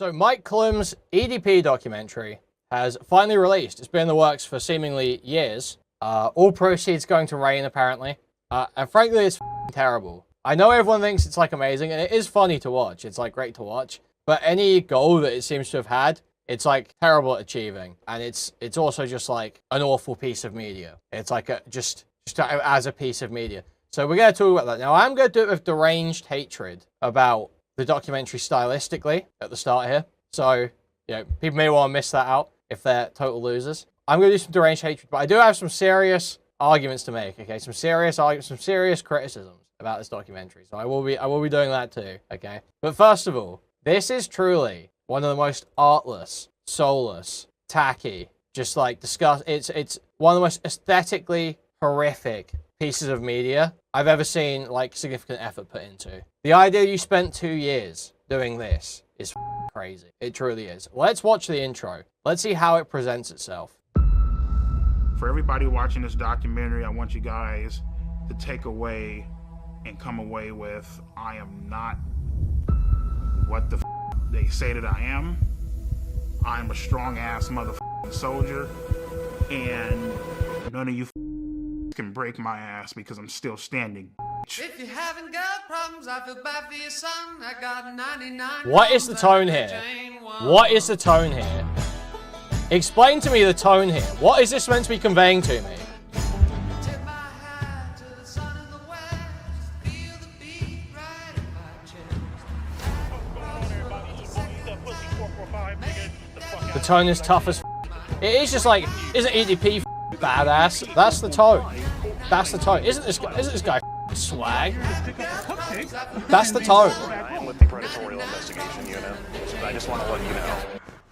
So Mike Clum's EDP documentary has finally released. It's been in the works for seemingly years. All proceeds going to Rain, apparently. And frankly, it's terrible. I know everyone thinks it's like amazing, and it is funny to watch. It's like great to watch. But any goal that it seems to have had, it's like terrible at achieving. And it's also just like an awful piece of media. It's like just as a piece of media. So we're going to talk about that. Now, I'm going to do it with deranged hatred about the documentary stylistically at the start here. So, you know, people may want to miss that out if they're total losers. I'm going to do some deranged hatred, but I do have some serious arguments to make, okay? Some serious arguments, some serious criticisms about this documentary. So I will be doing that too, okay? But first of all, this is truly one of the most artless, soulless, tacky, just like it's one of the most aesthetically horrific pieces of media I've ever seen like significant effort put into. The idea you spent 2 years doing this is crazy. It truly is. Let's watch the intro. Let's see how it presents itself. For everybody watching this documentary, I want you guys to take away and come away with, I am not what the they say that I am. I'm a strong ass motherfucking soldier, and none of you can break my ass because I'm still standing. If you haven't got problems, I feel bad for your son. I got 99. What is the tone here? What is the tone here? Explain to me the tone here. What is this meant to be conveying to me? Tip my hat to the sun in the west. Feel the beat right in my chest. The tone is tough as It is just like, isn't EDP badass? That's the tone. That's the tone. Isn't this guy swag? That's the tone. I am with the predatory investigation unit. I just want to let you know.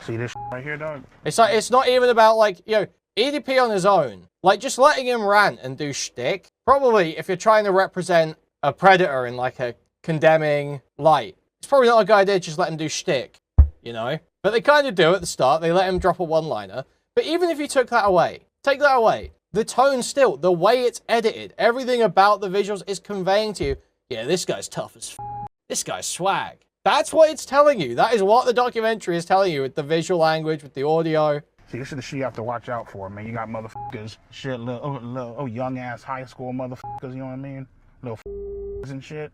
See this right here, dog? It's like, it's not even about like, you know, EDP on his own. Like just letting him rant and do shtick. Probably if you're trying to represent a predator in like a condemning light, it's probably not a good idea to just let him do shtick, you know? But they kind of do at the start. They let him drop a one-liner. But even if you took that away, take that away, the tone still, the way it's edited, everything about the visuals is conveying to you, yeah, this guy's tough as this guy's swag. That's what it's telling you. That is what the documentary is telling you with the visual language, with the audio. See, this is the shit you have to watch out for, man. You got motherfuckers, shit, little young ass high school motherfuckers, you know what I mean? Little and shit.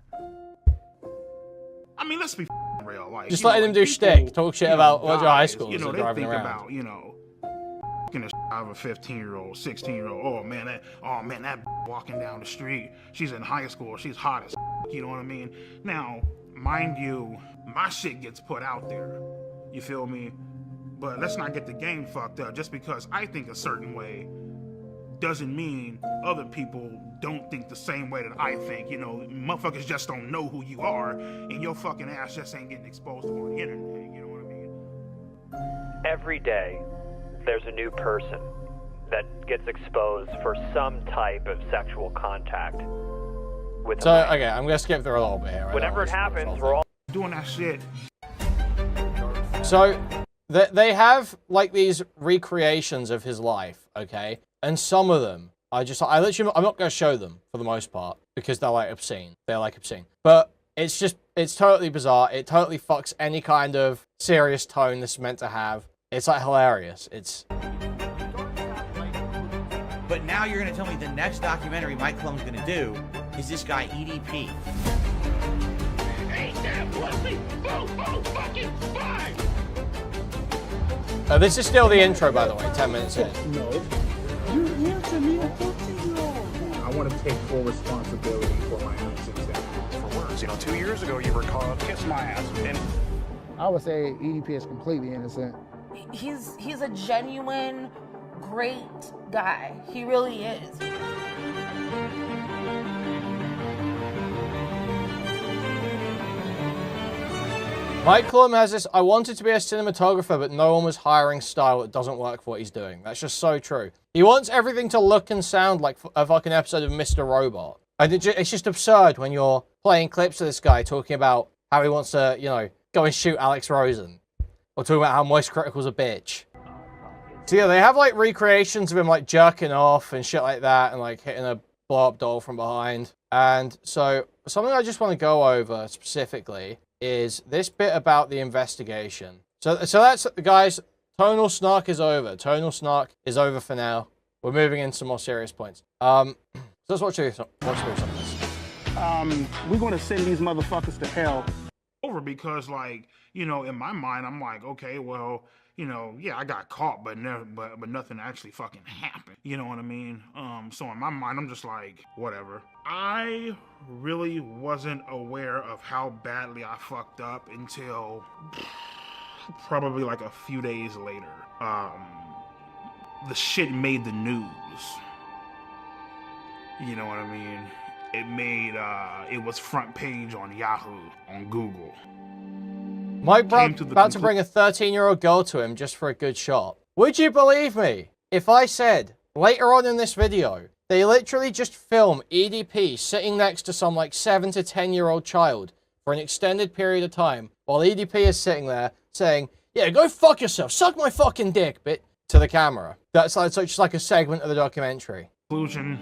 I mean, let's be real. Like, just letting him do shtick, talk shit about what your high school is they driving think around. about, the out of a 15-year-old, 16-year-old. Oh man, that walking down the street. She's in high school. She's hot as you know what I mean? Now, mind you, my shit gets put out there. You feel me? But let's not get the game fucked up. Just because I think a certain way doesn't mean other people don't think the same way that I think. You know, motherfuckers just don't know who you are, and your fucking ass just ain't getting exposed on the internet. You know what I mean? Every day, there's a new person that gets exposed for some type of sexual contact with So, okay, I'm gonna skip through a little bit here. Whenever it happens, we're all doing that shit. So, they have, like, these recreations of his life, okay? And some of them, I'm not gonna show them, for the most part, because they're, like, obscene. They're, like, obscene. But it's totally bizarre. It totally fucks any kind of serious tone this is meant to have. It's like hilarious. But now you're gonna tell me the next documentary Mike Clum's gonna do is this guy EDP. Ain't that pussy? Fucking fine! This is still the intro, by the way, 10 minutes in. No. You answer me a I want to take full responsibility for my actions. For words, 2 years ago you were caught. Kiss my ass, man. I would say EDP is completely innocent. He's a genuine, great guy. He really is. Mike Clum has this, I wanted to be a cinematographer, but no one was hiring style that doesn't work for what he's doing. That's just so true. He wants everything to look and sound like a fucking episode of Mr. Robot. And it's just absurd when you're playing clips of this guy talking about how he wants to, go and shoot Alex Rosen. Or talking about how Moist Critical's a bitch. So yeah, they have like recreations of him like jerking off and shit like that and like hitting a blow-up doll from behind. And so something I just want to go over specifically is this bit about the investigation. So that's, guys, tonal snark is over. Tonal snark is over for now. We're moving into some more serious points. So let's watch through some of this. We're gonna send these motherfuckers to hell. Over because, like, you know, in my mind, I'm like, okay, well, you know, yeah, I got caught, but nothing actually fucking happened. You know what I mean? So in my mind, I'm just like, whatever. I really wasn't aware of how badly I fucked up until probably like a few days later. The shit made the news. You know what I mean? It made, it was front page on Yahoo, on Google. Mike about to bring a 13-year-old girl to him just for a good shot. Would you believe me if I said, later on in this video, they literally just film EDP sitting next to some like 7 to 10-year-old child for an extended period of time while EDP is sitting there saying, yeah, go fuck yourself, suck my fucking dick, bitch, to the camera. That's like, just like a segment of the documentary. Conclusion,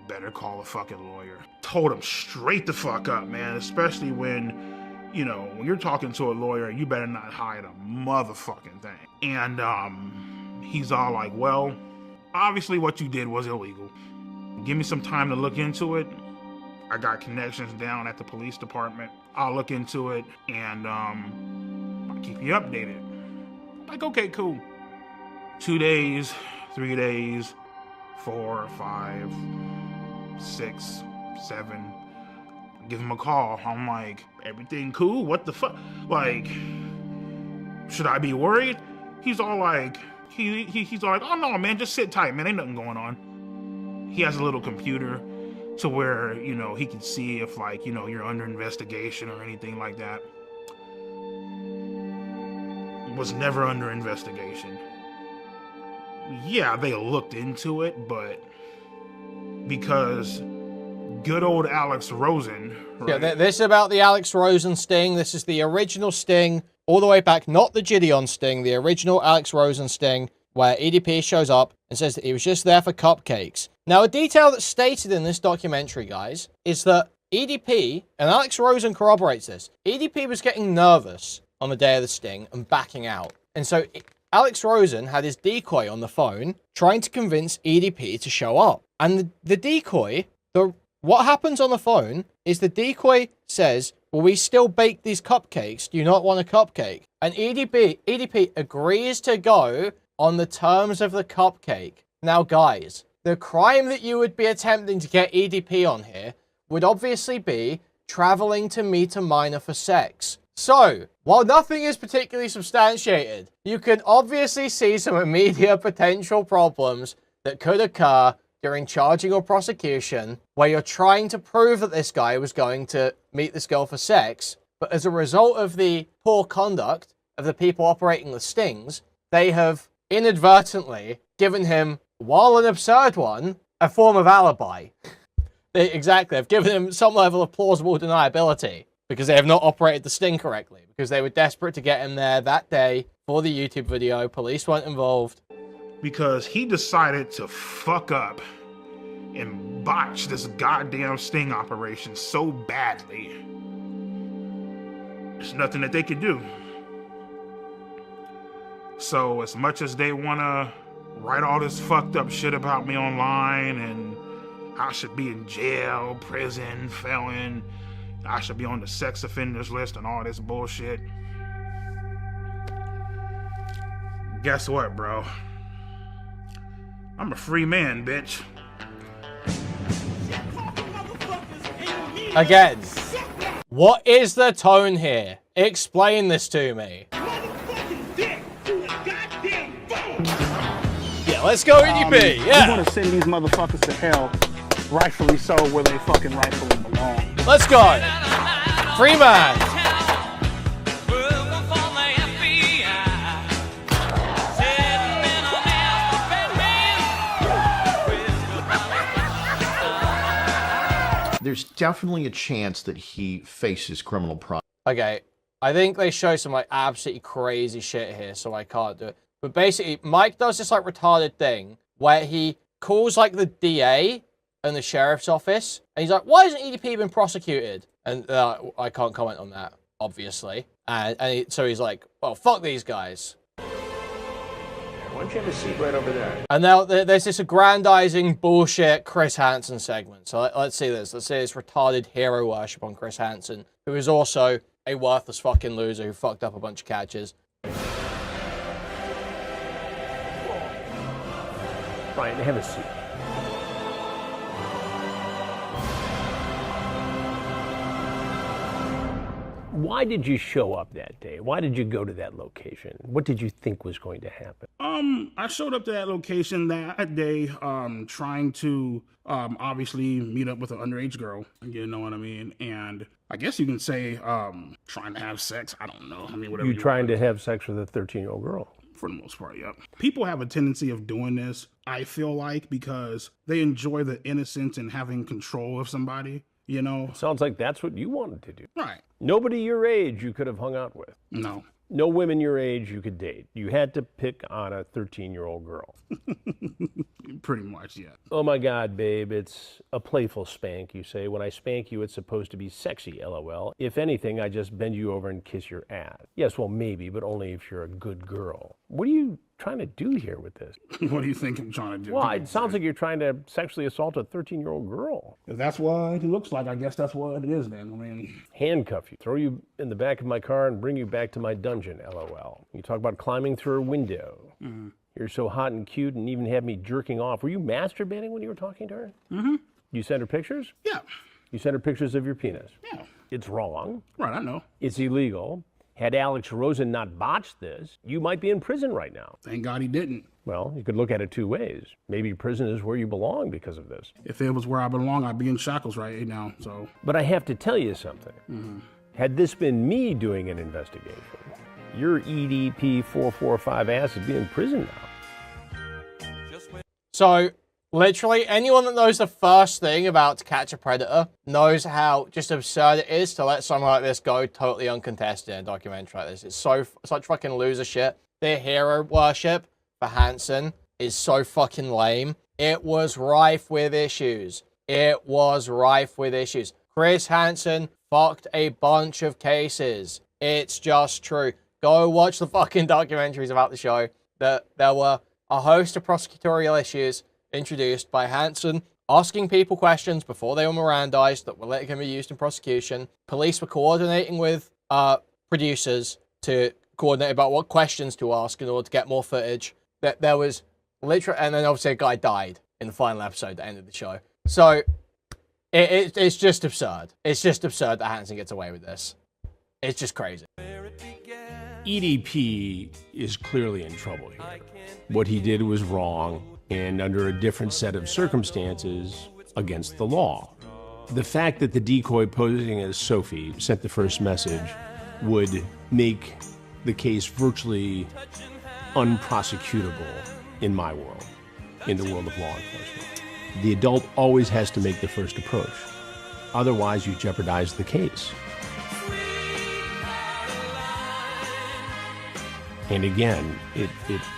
better call a fucking lawyer. Told him straight the fuck up, man, especially when, you know, when you're talking to a lawyer, you better not hide a motherfucking thing. And he's all like, well, obviously what you did was illegal. Give me some time to look into it. I got connections down at the police department. I'll look into it and I'll keep you updated. Like, okay, cool. 2 days, 3 days, 4, 5, 6, 7. Give him a call. I'm like, everything cool? What the fuck? Like, should I be worried? He's all like, he's all like, oh no, man, just sit tight, man. Ain't nothing going on. He has a little computer to where, you know, he can see if, like, you know, you're under investigation or anything like that. Was never under investigation. Yeah, they looked into it, but because good old Alex Rosen. Right? Yeah, this is about the Alex Rosen sting. This is the original sting, all the way back, not the Gideon sting, the original Alex Rosen sting, where EDP shows up and says that he was just there for cupcakes. Now, a detail that's stated in this documentary, guys, is that EDP, and Alex Rosen corroborates this, EDP was getting nervous on the day of the sting and backing out. And so Alex Rosen had his decoy on the phone trying to convince EDP to show up. And the decoy, what happens on the phone is the decoy says, well, we still bake these cupcakes. Do you not want a cupcake? And EDP agrees to go on the terms of the cupcake. Now, guys, the crime that you would be attempting to get EDP on here would obviously be traveling to meet a minor for sex. So, while nothing is particularly substantiated, you can obviously see some immediate potential problems that could occur during charging or prosecution, where you're trying to prove that this guy was going to meet this girl for sex, but as a result of the poor conduct of the people operating the stings, they have inadvertently given him, while an absurd one, a form of alibi. Exactly, they've given him some level of plausible deniability, because they have not operated the sting correctly, because they were desperate to get him there that day for the YouTube video. Police weren't involved. Because he decided to fuck up and botch this goddamn sting operation so badly. There's nothing that they could do. So as much as they want to write all this fucked up shit about me online and I should be in jail, prison, felon, I should be on the sex offenders list and all this bullshit. Guess what, bro? I'm a free man, bitch. Again, what is the tone here? Explain this to me. Yeah, let's go EDP, yeah. We're gonna send these motherfuckers to hell, rightfully so, where they fucking rightfully belong. Let's go. Free man. There's definitely a chance that he faces criminal process. Okay, I think they show some like absolutely crazy shit here, so I can't do it. But basically, Mike does this like retarded thing where he calls like the DA and the sheriff's office, and he's like, why hasn't EDP been prosecuted? And I can't comment on that. obviously. So he's like, well, fuck these guys. Why don't you have a seat right over there? And now there's this aggrandizing bullshit Chris Hansen segment. So let's see this. Let's see this retarded hero worship on Chris Hansen, who is also a worthless fucking loser who fucked up a bunch of catches. Brian, have a seat. Why did you show up that day? Why did you go to that location? What did you think was going to happen? I showed up to that location that day, trying to, obviously meet up with an underage girl. You know what I mean? And I guess you can say, trying to have sex. I don't know. I mean, whatever. You trying to have sex with a 13-year-old girl? For the most part, yeah. People have a tendency of doing this, I feel like, because they enjoy the innocence and having control of somebody, you know? Sounds like that's what you wanted to do. Right. Nobody your age you could have hung out with. No. No women your age you could date. You had to pick on a 13-year-old girl. Pretty much, yeah. Oh my God, babe, it's a playful spank, you say. When I spank you, it's supposed to be sexy, LOL. If anything, I just bend you over and kiss your ass. Yes, well, maybe, but only if you're a good girl. What are you trying to do here with this? What do you think I'm trying to do? Well, it sounds like you're trying to sexually assault a 13-year-old girl. If that's what it looks like, I guess that's what it is then. I mean... Handcuff you, throw you in the back of my car and bring you back to my dungeon, LOL. You talk about climbing through a window. Mm-hmm. You're so hot and cute and even had me jerking off. Were you masturbating when you were talking to her? Mm-hmm. You sent her pictures? Yeah. You sent her pictures of your penis? Yeah. It's wrong. Right, I know. It's illegal. Had Alex Rosen not botched this, you might be in prison right now. Thank God he didn't. Well, you could look at it two ways. Maybe prison is where you belong because of this. If it was where I belong, I'd be in shackles right now, so... But I have to tell you something. Mm-hmm. Had this been me doing an investigation, your EDP445 ass would be in prison now. So, literally, anyone that knows the first thing about To Catch a Predator knows how just absurd it is to let something like this go totally uncontested in a documentary like this. It's such fucking loser shit. Their hero worship for Hansen is so fucking lame. It was rife with issues. It was rife with issues. Chris Hansen fucked a bunch of cases. It's just true. Go watch the fucking documentaries about the show. There were a host of prosecutorial issues introduced by Hansen, asking people questions before they were Mirandized that were later going to be used in prosecution. Police were coordinating with producers to coordinate about what questions to ask in order to get more footage. There was literally, and then obviously a guy died in the final episode that ended the show. So it's just absurd. It's just absurd that Hansen gets away with this. It's just crazy. EDP is clearly in trouble here. What he did was wrong and under a different set of circumstances against the law. The fact that the decoy posing as Sophie sent the first message would make the case virtually unprosecutable in my world, in the world of law enforcement. The adult always has to make the first approach. Otherwise, you jeopardize the case. And again, it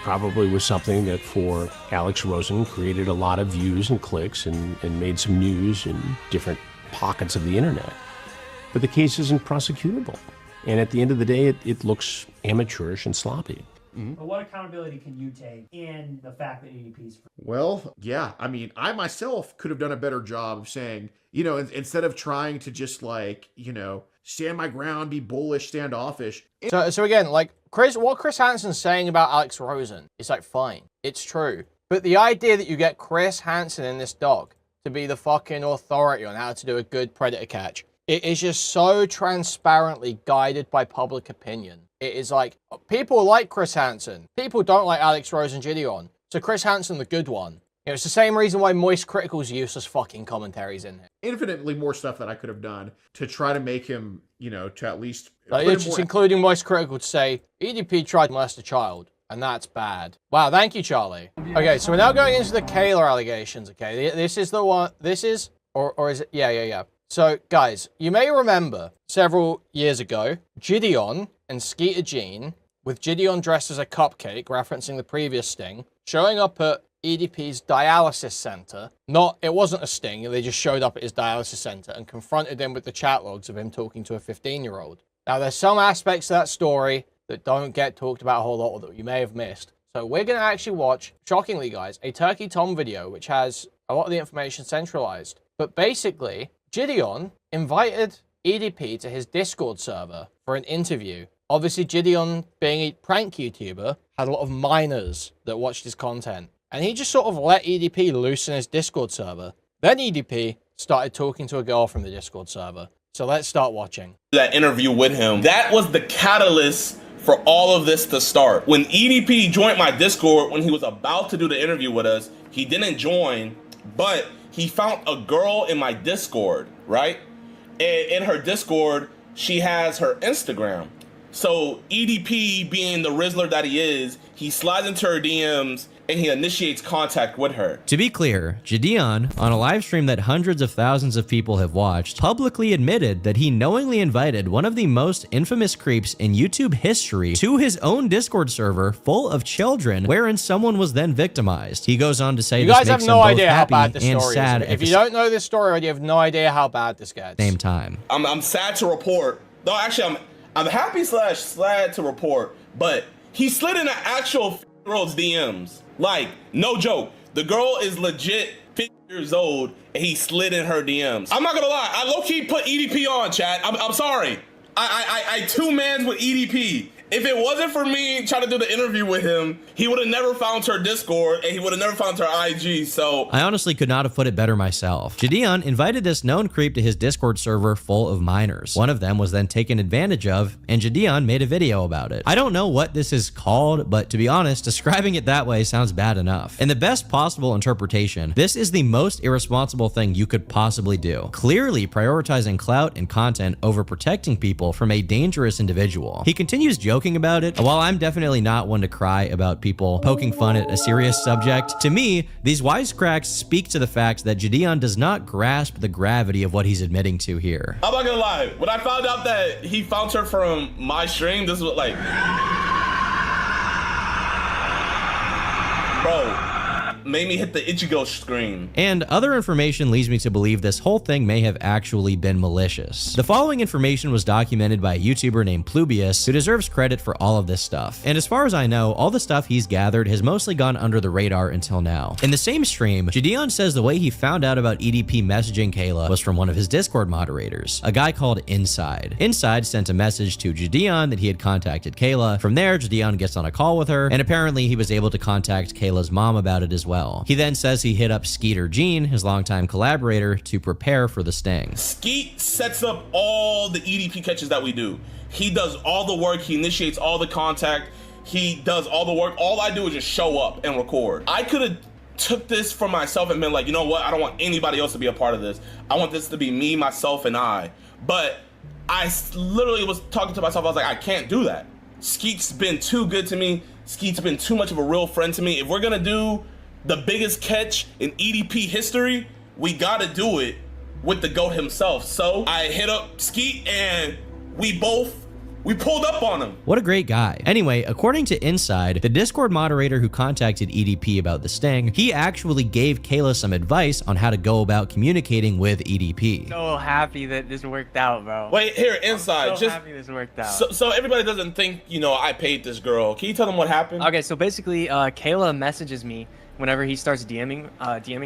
probably was something that for Alex Rosen created a lot of views and clicks and made some news in different pockets of the internet. But the case isn't prosecutable. And at the end of the day, it looks amateurish and sloppy. Mm-hmm. But what accountability can you take in the fact that EDP's free? Well, yeah. I mean, I myself could have done a better job of saying, you know, instead of trying to just like, you know, stand my ground, be bullish, standoffish. So again, like what Chris Hansen's saying about Alex Rosen is like fine. It's true. But the idea that you get Chris Hansen in this doc to be the fucking authority on how to do a good predator catch, it is just so transparently guided by public opinion. It is like, people like Chris Hansen. People don't like Alex Rosen Gideon. So Chris Hansen, the good one. You know, it's the same reason why Moist Critical's useless fucking commentaries in here. Infinitely more stuff that I could have done to try to make him, you know, to at least... Like, it's just including Moist Critical to say, EDP tried to molest a child, and that's bad. Wow, thank you, Charlie. Okay, so we're now going into the Kayla allegations, okay? This is the one, this is, or is it, yeah. So, guys, you may remember several years ago, Gideon and Skeeter Jean, with Gideon dressed as a cupcake, referencing the previous sting, showing up at EDP's dialysis center. It wasn't a sting, they just showed up at his dialysis center and confronted him with the chat logs of him talking to a 15-year-old. Now, there's some aspects of that story that don't get talked about a whole lot or that you may have missed. So we're going to actually watch, shockingly guys, a Turkey Tom video, which has a lot of the information centralized. But basically, Gideon invited EDP to his Discord server for an interview. Obviously, Gideon, being a prank YouTuber, had a lot of minors that watched his content. And he just sort of let EDP loose in his Discord server. Then EDP started talking to a girl from the Discord server. So let's start watching. That interview with him, that was the catalyst for all of this to start. When EDP joined my Discord, when he was about to do the interview with us, he didn't join, but he found a girl in my Discord, right? And in her Discord, she has her Instagram. So EDP, being the Rizzler that he is, he slides into her DMs and he initiates contact with her. To be clear, Gideon, on a live stream that hundreds of thousands of people have watched, publicly admitted that he knowingly invited one of the most infamous creeps in YouTube history to his own Discord server full of children, wherein someone was then victimized. He goes on to say you this guys makes have no him both idea how happy bad this and story sad is. at If the you don't know this story, you have no idea how bad this gets. same time. I'm sad to report, though actually I'm happy / sad to report, but he slid in an actual girl's DMs. Like, no joke. The girl is legit 50 years old and he slid in her DMs. I'm not gonna lie, I low-key put EDP on, chat. I'm sorry. I two-mans with EDP. If it wasn't for me trying to do the interview with him, he would have never found her Discord and he would have never found her IG, so. I honestly could not have put it better myself. Gideon invited this known creep to his Discord server full of minors. One of them was then taken advantage of, and Gideon made a video about it. I don't know what this is called, but to be honest, describing it that way sounds bad enough. In the best possible interpretation, this is the most irresponsible thing you could possibly do. Clearly prioritizing clout and content over protecting people from a dangerous individual. He continues joking about it. While I'm definitely not one to cry about people poking fun at a serious subject, to me, these wisecracks speak to the fact that Gideon does not grasp the gravity of what he's admitting to here. I'm not gonna lie, when I found out that he found her from my stream, this was like, bro, made me hit the Ichigo screen. And other information leads me to believe this whole thing may have actually been malicious. The following information was documented by a YouTuber named Plubius, who deserves credit for all of this stuff. And as far as I know, all the stuff he's gathered has mostly gone under the radar until now. In the same stream, Gideon says the way he found out about EDP messaging Kayla was from one of his Discord moderators, a guy called Inside. Inside sent a message to Gideon that he had contacted Kayla. From there, Gideon gets on a call with her, and apparently he was able to contact Kayla's mom about it as well. He then says he hit up Skeeter Jean, his longtime collaborator, to prepare for the sting. Skeet sets up all the EDP catches that we do. He does all the work, he initiates all the contact, he does all the work. All I do is just show up and record. I could have took this for myself and been like, you know what, I don't want anybody else to be a part of this. I want this to be me, myself, and I. But I literally was talking to myself, I was like, I can't do that. Skeet's been too good to me. Skeet's been too much of a real friend to me. If we're gonna do the biggest catch in EDP history, we gotta do it with the GOAT himself. So I hit up Skeet and we pulled up on him. What a great guy. Anyway, according to Inside, the Discord moderator who contacted EDP about the sting, he actually gave Kayla some advice on how to go about communicating with EDP. So happy that this worked out, bro. Wait, here, Inside. I'm so just happy this worked out. So everybody doesn't think, you know, I paid this girl. Can you tell them what happened? Okay, so basically, Kayla messages me whenever he starts DMing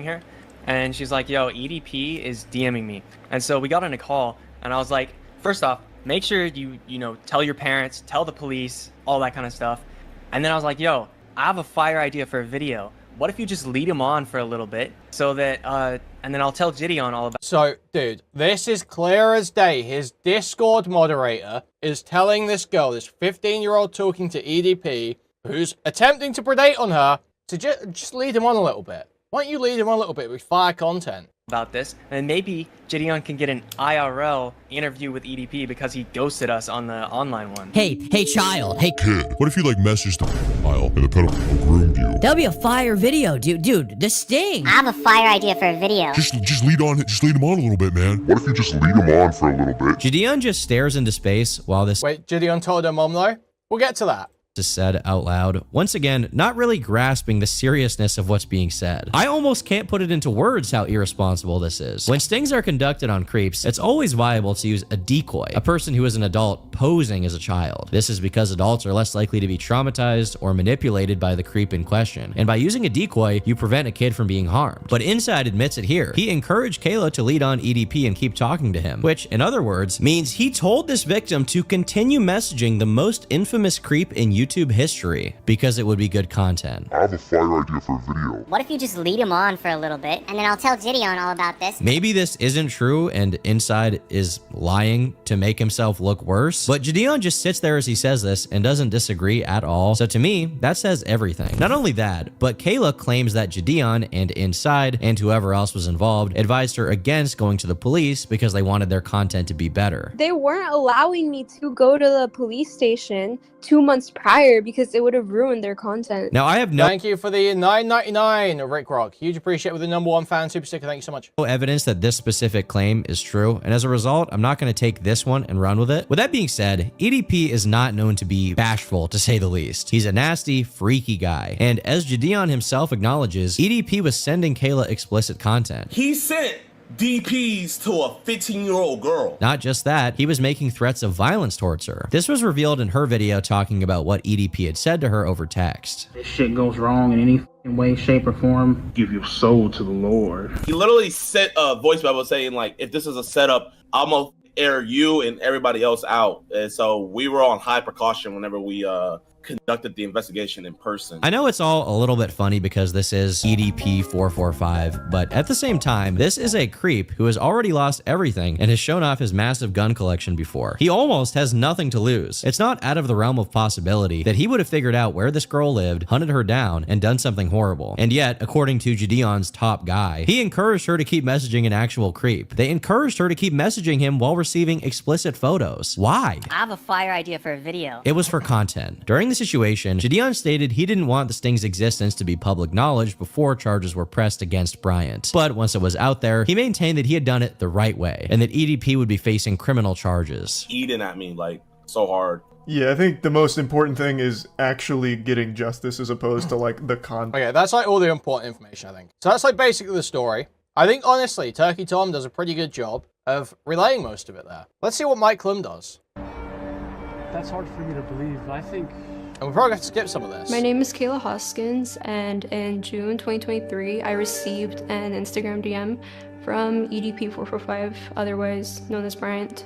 her, and she's like, yo, EDP is DMing me. And so we got on a call, and I was like, first off, make sure you know, tell your parents, tell the police, all that kind of stuff. And then I was like, yo, I have a fire idea for a video. What if you just lead him on for a little bit so that, and then I'll tell Gideon all about. So, dude, this is clear as day. His Discord moderator is telling this girl, this 15-year-old talking to EDP, who's attempting to predate on her, to just lead him on a little bit. Why don't you lead him on a little bit with fire content? About this, and maybe Gideon can get an IRL interview with EDP because he ghosted us on the online one. Hey child, hey kid, what if you like messaged the pedophile and the pedophile groomed you? That'll be a fire video, dude, the sting. I have a fire idea for a video. Just lead him on a little bit, man. What if you just lead him on for a little bit? Gideon just stares into space while this— Wait, Gideon told her mom though? We'll get to that. is said out loud, once again, not really grasping the seriousness of what's being said. I almost can't put it into words how irresponsible this is. When stings are conducted on creeps, it's always viable to use a decoy, a person who is an adult posing as a child. This is because adults are less likely to be traumatized or manipulated by the creep in question, and by using a decoy, you prevent a kid from being harmed. But Inside admits it here. He encouraged Kayla to lead on EDP and keep talking to him, which, in other words, means he told this victim to continue messaging the most infamous creep in YouTube history because it would be good content. I have a fire idea for a video. What if you just lead him on for a little bit, and then I'll tell Gideon all about this? Maybe this isn't true and Inside is lying to make himself look worse, but Gideon just sits there as he says this and doesn't disagree at all. So to me, that says everything. Not only that, but Kayla claims that Gideon and Inside and whoever else was involved advised her against going to the police because they wanted their content to be better. They weren't allowing me to go to the police station 2 months prior because it would have ruined their content. Now I have no— Thank you for the $9.99, Rick Rock. Huge appreciate with the #1 fan super sticker. Thank you so much. No evidence that this specific claim is true, and as a result, I'm not going to take this one and run with it. With that being said, EDP is not known to be bashful, to say the least. He's a nasty, freaky guy, and as Gideon himself acknowledges, EDP was sending Kayla explicit content. He sent DPs to a 15-year-old girl. Not just that, he was making threats of violence towards her. This was revealed in her video talking about what EDP had said to her over text. This shit goes wrong in any way, shape, or form. Give your soul to the Lord. He literally sent a voice memo saying, like, if this is a setup, I'm gonna air you and everybody else out. And so we were on high precaution whenever we conducted the investigation in person. I know it's all a little bit funny because this is EDP445, but at the same time, this is a creep who has already lost everything and has shown off his massive gun collection before. He almost has nothing to lose. It's not out of the realm of possibility that he would have figured out where this girl lived, hunted her down, and done something horrible. And yet, according to Gideon's top guy, he encouraged her to keep messaging an actual creep. They encouraged her to keep messaging him while receiving explicit photos. Why? I have a fire idea for a video. It was for content. During the situation, Gideon stated he didn't want the sting's existence to be public knowledge before charges were pressed against Bryant. But once it was out there, he maintained that he had done it the right way, and that EDP would be facing criminal charges. Eating at me, like, so hard. Yeah, I think the most important thing is actually getting justice as opposed to, like, the content. Okay, that's, like, all the important information, I think. So that's, like, basically the story. I think, honestly, Turkey Tom does a pretty good job of relaying most of it there. Let's see what Mike Clum does. That's hard for me to believe. I think... And we'll probably have to skip some of this. My name is Kayla Hoskins, and in June 2023, I received an Instagram DM from EDP445, otherwise known as Bryant.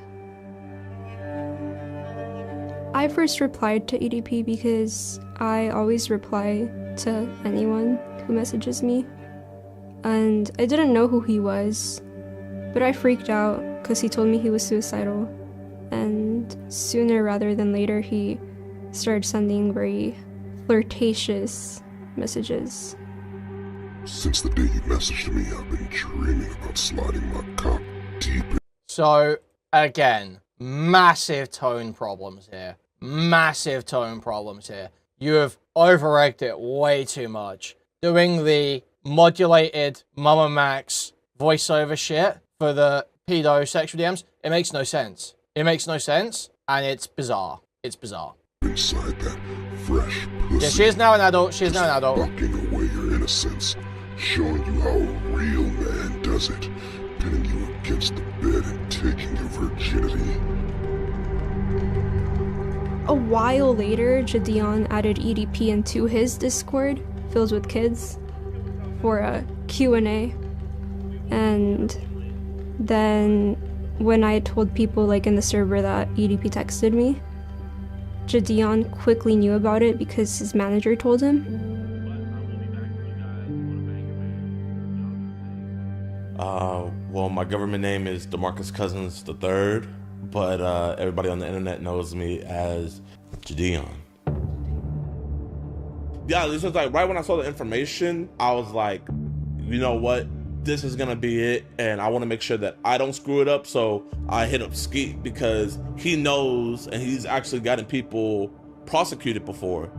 I first replied to EDP because I always reply to anyone who messages me, and I didn't know who he was, but I freaked out because he told me he was suicidal, and sooner rather than later he started sending very flirtatious messages. Since the day you messaged me, I've been dreaming about sliding my cock deep in. So, again, massive tone problems here. Massive tone problems here. You have over-egged it way too much. Doing the modulated Mama Max voiceover shit for the pedo sexual DMs, it makes no sense. It makes no sense, and it's bizarre. It's bizarre. Inside that fresh pussy. Yeah, she is now an adult. She is now an adult. Fucking away your innocence. Showing you how a real man does it. Pinning you against the bed and taking your virginity. A while later, Gideon added EDP into his Discord, filled with kids, for a Q&A. And then when I told people like in the server that EDP texted me, Gideon quickly knew about it because his manager told him. Well, my government name is DeMarcus Cousins III, but everybody on the internet knows me as Gideon. Yeah, this was like right when I saw the information, I was like, you know what? This is gonna be it, and I want to make sure that I don't screw it up, so I hit up Skeet because he knows and he's actually gotten people prosecuted before.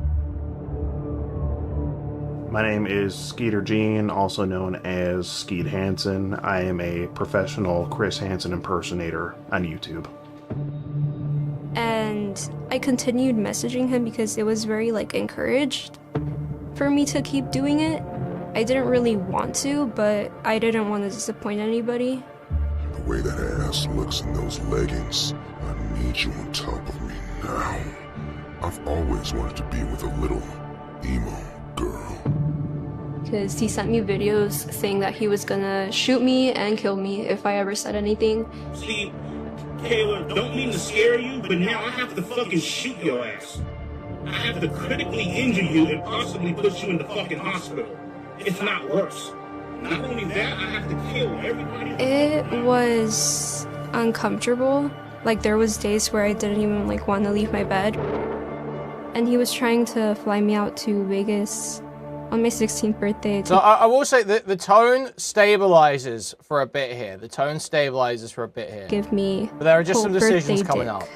My name is Skeeter Jean, also known as Skeet Hansen. I am a professional Chris Hansen impersonator on YouTube. And I continued messaging him because it was very like encouraged for me to keep doing it. I didn't really want to, but I didn't want to disappoint anybody. The way that ass looks in those leggings, I need you on top of me now. I've always wanted to be with a little emo girl. Because he sent me videos saying that he was gonna shoot me and kill me if I ever said anything. See, Kayla, don't mean to scare you, but now I have to fucking shoot your ass. I have to critically injure you and possibly put you in the fucking hospital. If not worse. Not only that, I have to kill everybody. It was uncomfortable. Like, there was days where I didn't even like want to leave my bed. And he was trying to fly me out to Vegas on my 16th birthday. So I will say that the tone stabilizes for a bit here. The tone stabilizes for a bit here. Give me But there are just some whole decisions birthday coming dick. up.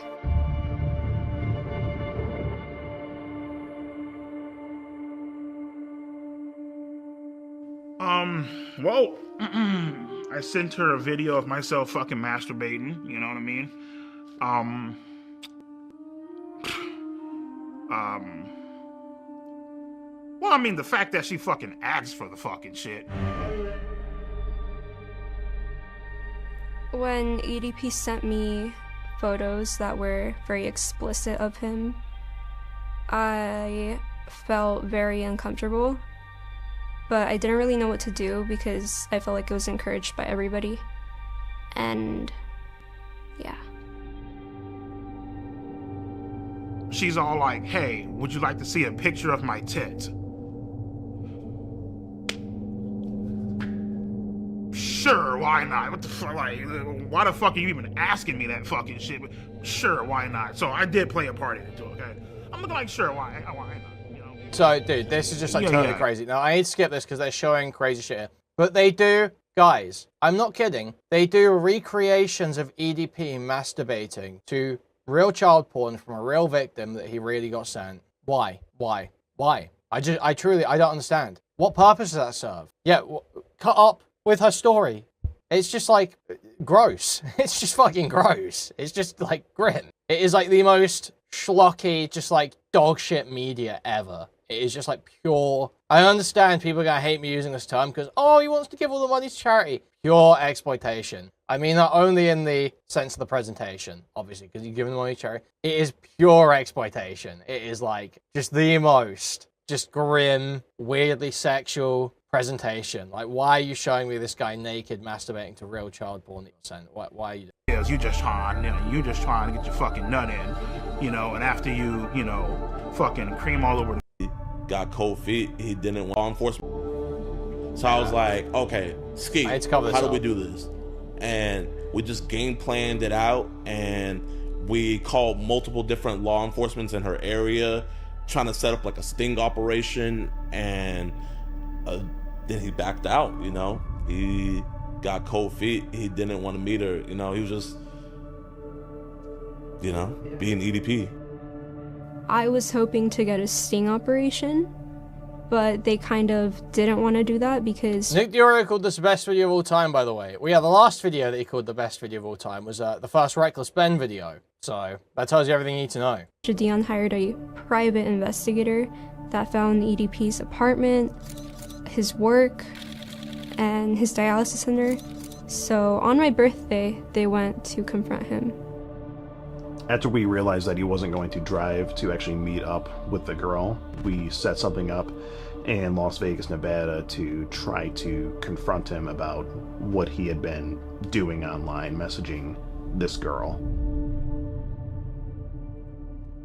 Well, I sent her a video of myself fucking masturbating, you know what I mean? Well, I mean, the fact that she fucking asked for the fucking shit. When EDP sent me photos that were very explicit of him, I felt very uncomfortable. But I didn't really know what to do because I felt like it was encouraged by everybody. And yeah. She's all like, hey, would you like to see a picture of my tits? Sure, why not? What the fuck, like, why the fuck are you even asking me that fucking shit? Sure, why not? So I did play a part in it too, okay? I'm looking like, sure, why not? So, dude, this is just like Yeah, totally yeah. crazy. Now, I need to skip this because they're showing crazy shit here. But they do, guys, I'm not kidding. They do recreations of EDP masturbating to real child porn from a real victim that he really got sent. Why? Why? Why? I don't understand. What purpose does that serve? Yeah, cut up with her story. It's just like gross. It's just fucking gross. It's just like grim. It is like the most schlocky, just like dog shit media ever. It is just like pure. I understand people are gonna hate me using this term because, oh, he wants to give all the money to charity. Pure exploitation. I mean that only in the sense of the presentation, obviously, because you're giving the money to charity. It is pure exploitation. It is like just the most, just grim, weirdly sexual presentation. Like, why are you showing me this guy naked masturbating to real child porn that you sent? Why are you? Yes, you just trying to get your fucking nut in, you know, and after you know, fucking cream all over the got cold feet. He didn't want law enforcement. So I was like, okay, Ski, how do we do this? And we just game planned it out, and we called multiple different law enforcements in her area, trying to set up like a sting operation, and then he backed out, you know? He got cold feet. He didn't want to meet her, you know? He was just, you know, being EDP. I was hoping to get a sting operation, but they kind of didn't want to do that because Nick Diorio called this the best video of all time, by the way. Well, yeah, the last video that he called the best video of all time was the first Reckless Ben video. So that tells you everything you need to know. Jadion hired a private investigator that found EDP's apartment, his work, and his dialysis center. So on my birthday, they went to confront him. After we realized that he wasn't going to drive to actually meet up with the girl, we set something up in Las Vegas, Nevada to try to confront him about what he had been doing online, messaging this girl.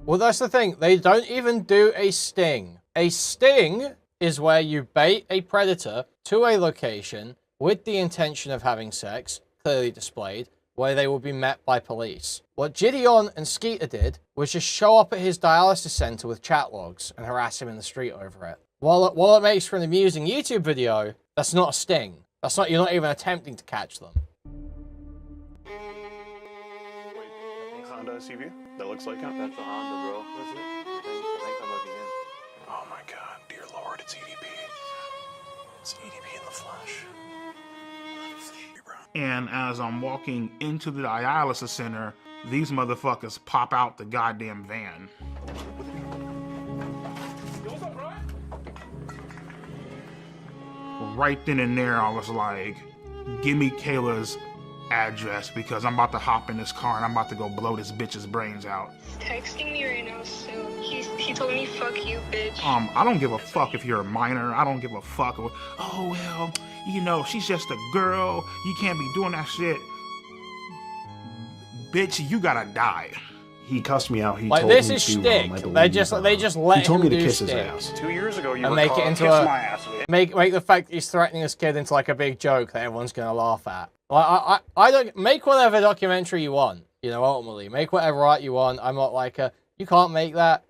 Well, that's the thing. They don't even do a sting. A sting is where you bait a predator to a location with the intention of having sex, clearly displayed, where they will be met by police. What Gideon and Skeeter did was just show up at his dialysis center with chat logs and harass him in the street over it. While it makes for an amusing YouTube video, that's not a sting. That's not, you're not even attempting to catch them. Honda SUV? That looks like it? That's a Honda, bro. What's it? I think that might be him. Oh my god, dear lord, it's EDP. It's EDP in the flesh. And as I'm walking into the dialysis center, these motherfuckers pop out the goddamn van. Right then and there, I was like, give me Kayla's address because I'm about to hop in this car and I'm about to go blow this bitch's brains out. He's texting me right now, so he told me, fuck you, bitch. I don't give a fuck if you're a minor. I don't give a fuck. Oh, well, you know, she's just a girl. You can't be doing that shit. Bitch, you gotta die. He cussed me out. He like told this me is to, stick. They just let he told him me to do kiss his stick. ass. 2 years ago, you and were make called, it into kiss a my ass. make the fact that he's threatening this kid into like a big joke that everyone's gonna laugh at. Like I don't make whatever documentary you want. You know, ultimately make whatever art you want. I'm not like you can't make that.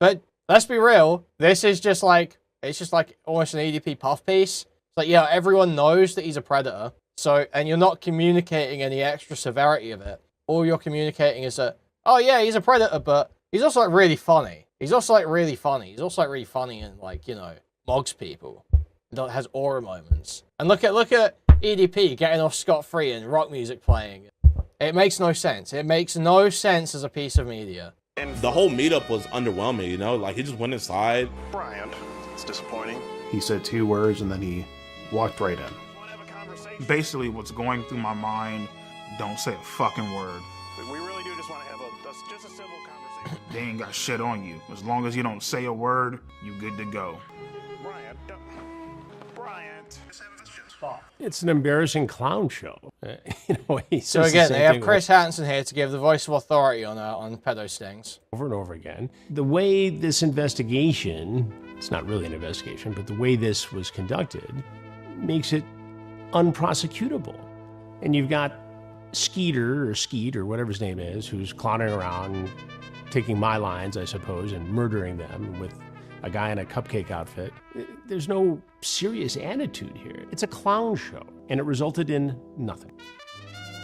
But let's be real. This is just like it's just like almost an EDP puff piece. It's like yeah, everyone knows that he's a predator. So and you're not communicating any extra severity of it. All you're communicating is that oh yeah, he's a predator, but he's also like really funny. He's also like really funny. He's also like really funny and like, you know, mogs people. Has aura moments. And look at EDP getting off scot-free and rock music playing. It makes no sense. It makes no sense as a piece of media. And the whole meetup was underwhelming, you know? Like, he just went inside. Brian, it's disappointing. He said 2 words and then he walked right in. Basically, what's going through my mind, don't say a fucking word. We really do just want to have just a civil conversation. They ain't got shit on you. As long as you don't say a word, you good to go. Brian, It's an embarrassing clown show. You know, so again, they have Chris Hansen here to give the voice of authority on pedo stings. Over and over again. The way this investigation, it's not really an investigation, but the way this was conducted makes it unprosecutable. And you've got Skeet or whatever his name is, who's clowning around, taking my lines, I suppose, and murdering them with a guy in a cupcake outfit. There's no serious attitude here. It's a clown show, and it resulted in nothing.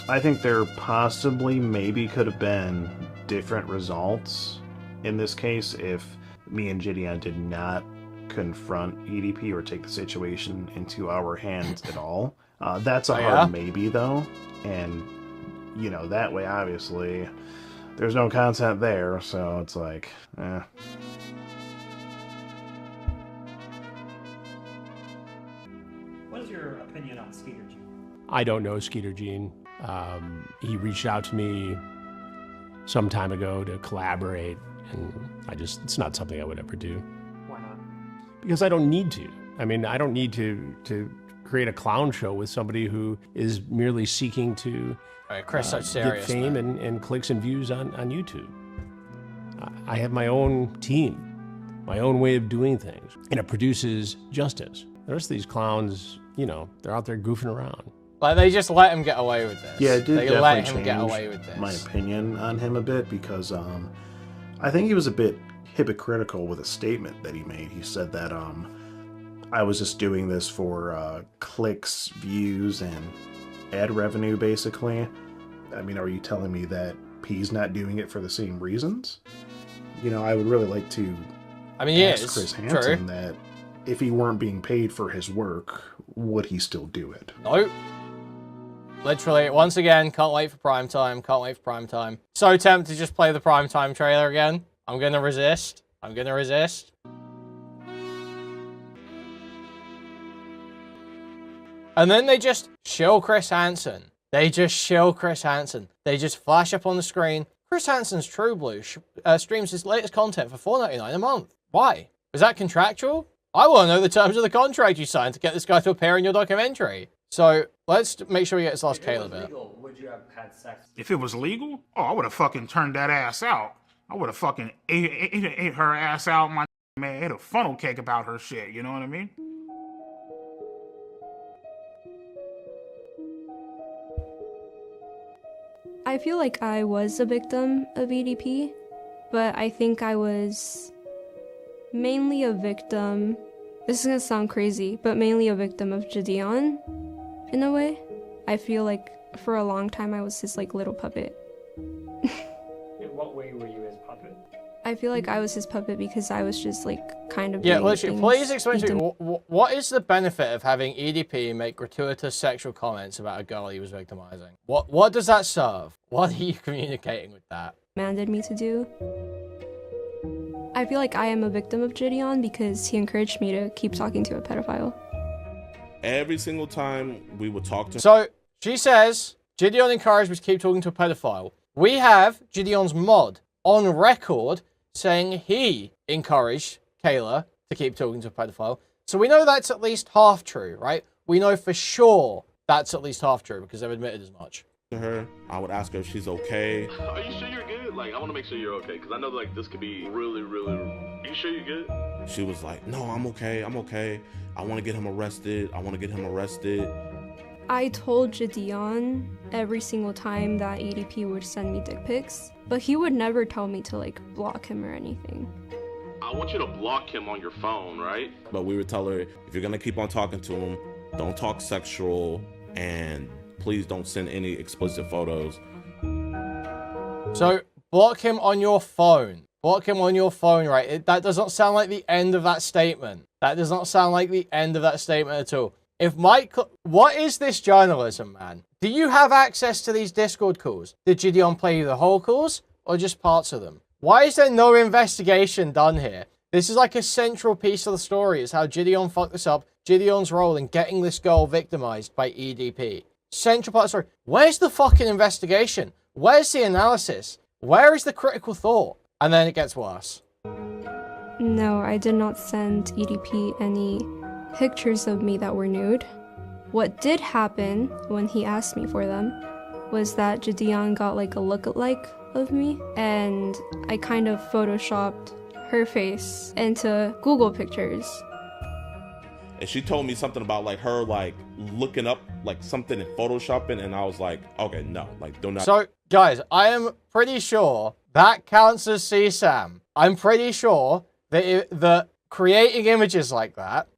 I think there possibly maybe could have been different results in this case if me and Gideon did not confront EDP or take the situation into our hands at all. That's a hard maybe, though. And, you know, that way, obviously, there's no content there, so it's like, eh. What is your opinion on Skeeter Gene? I don't know Skeeter Gene. He reached out to me some time ago to collaborate, and it's not something I would ever do. Why not? Because I don't need to. I mean, I don't need to create a clown show with somebody who is merely seeking to get fame and clicks and views on YouTube. I have my own team, my own way of doing things, and it produces justice. The rest of these clowns, you know, they're out there goofing around. Like, they just let him get away with this. Yeah, it did they definitely let him change get away with this. my opinion on him a bit because I think he was a bit hypocritical with a statement that he made. He said that I was just doing this for clicks, views, and ad revenue, basically. I mean, are you telling me that P's not doing it for the same reasons? You know, I would really like to ask Chris Hansen that if he weren't being paid for his work, would he still do it? Nope. Literally, once again, can't wait for prime time, can't wait for prime time. So tempted to just play the prime time trailer again. I'm gonna resist. I'm gonna resist. And then they just shill Chris Hansen. They just shill Chris Hansen. They just flash up on the screen. Chris Hansen's True Blue streams his latest content for $4.99 a month. Why? Is that contractual? I want to know the terms of the contract you signed to get this guy to appear in your documentary. So let's make sure we get this last Caleb bit. Would you have had sex? If it was legal, oh, I would have fucking turned that ass out. I would have fucking ate her ass out, my man. Ate a funnel cake about her shit, you know what I mean? I feel like I was a victim of EDP, but I think I was mainly a victim, this is gonna sound crazy, but mainly a victim of Gideon, in a way. I feel like for a long time I was his like little puppet. In what way were you his puppet? I feel like I was his puppet because I was just like kind of Yeah, doing literally, things please explain he to me, what is the benefit of having EDP make gratuitous sexual comments about a girl he was victimizing? What does that serve? What are you communicating with that? demanded me to do. I feel like I am a victim of Gideon because he encouraged me to keep talking to a pedophile. Every single time we would talk to So, she says, Gideon encouraged me to keep talking to a pedophile. We have Gideon's mod on record saying he encouraged Kayla to keep talking to a pedophile. So we know that's at least half true, right? We know for sure that's at least half true because they've admitted as much. to her, I would ask her if she's okay. Are you sure you're good? Like, I want to make sure you're okay, because I know, like, this could be really, really... Are you sure you're good? She was like, no, I'm okay, I'm okay. I want to get him arrested. I want to get him arrested. I told Gideon every single time that EDP would send me dick pics, but he would never tell me to, like, block him or anything. I want you to block him on your phone, right? But we would tell her, if you're going to keep on talking to him, don't talk sexual, and please don't send any explicit photos. So, block him on your phone. Block him on your phone, right? That does not sound like the end of that statement. That does not sound like the end of that statement at all. If what is this journalism, man? Do you have access to these Discord calls? Did Gideon play you the whole calls or just parts of them? Why is there no investigation done here? This is like a central piece of the story, is how Gideon fucked this up, Gideon's role in getting this girl victimized by EDP. Central part of the story. Where's the fucking investigation? Where's the analysis? Where is the critical thought? And then it gets worse. No, I did not send EDP any pictures of me that were nude. What did happen when he asked me for them was that Gideon got like a lookalike of me, and I kind of photoshopped her face into Google pictures. And she told me something about like her like looking up like something in photoshopping, and I was like, okay, no, like do not. So guys, I am pretty sure that counts as CSAM. I'm pretty sure that that creating images like that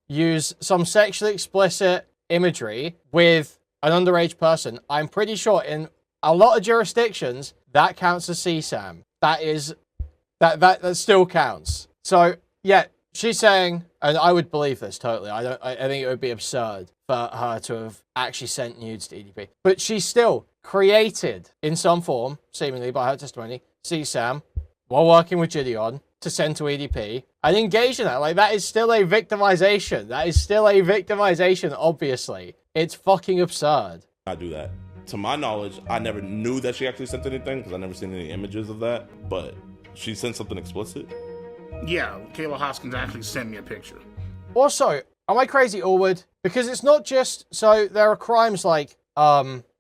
use some sexually explicit imagery with an underage person, I'm pretty sure in a lot of jurisdictions that counts as CSAM. That still counts. So yeah, she's saying, and I would believe this totally. I think it would be absurd for her to have actually sent nudes to EDP, but she still created in some form, seemingly by her testimony, CSAM while working with Gideon to send to EDP and engage in that. Like, that is still a victimization. That is still a victimization, obviously. It's fucking absurd. I do that. To my knowledge, I never knew that she actually sent anything because I never seen any images of that, but she sent something explicit. Yeah, Kayla Hoskins actually sent me a picture. Also, am I crazy, Allwood? Because it's not just, so there are crimes like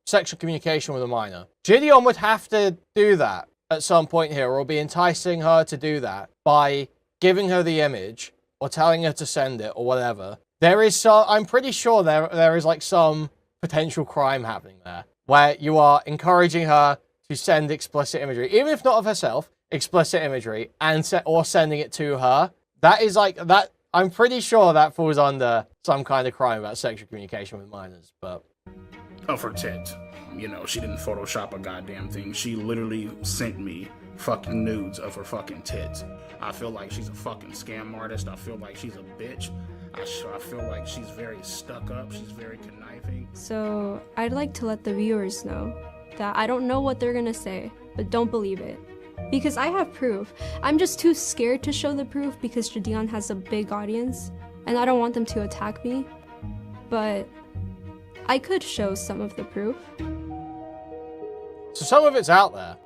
sexual communication with a minor. Gideon would have to do that at some point here, or be enticing her to do that by giving her the image or telling her to send it or whatever. There is some, I'm pretty sure there is like some potential crime happening there where you are encouraging her to send explicit imagery, even if not of herself, explicit imagery, and or sending it to her. That is like that. I'm pretty sure that falls under some kind of crime about sexual communication with minors, but of her tits. You know, she didn't Photoshop a goddamn thing. She literally sent me fucking nudes of her fucking tits. I feel like she's a fucking scam artist. I feel like she's a bitch. I feel like she's very stuck up. She's very conniving. So I'd like to let the viewers know that I don't know what they're gonna say, but don't believe it. Because I have proof. I'm just too scared to show the proof because Gideon has a big audience, and I don't want them to attack me. But I could show some of the proof. So some of it's out there.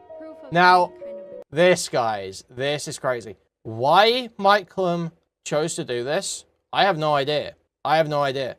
Now, this, guys, this is crazy. Why Mike Clum chose to do this, I have no idea. I have no idea.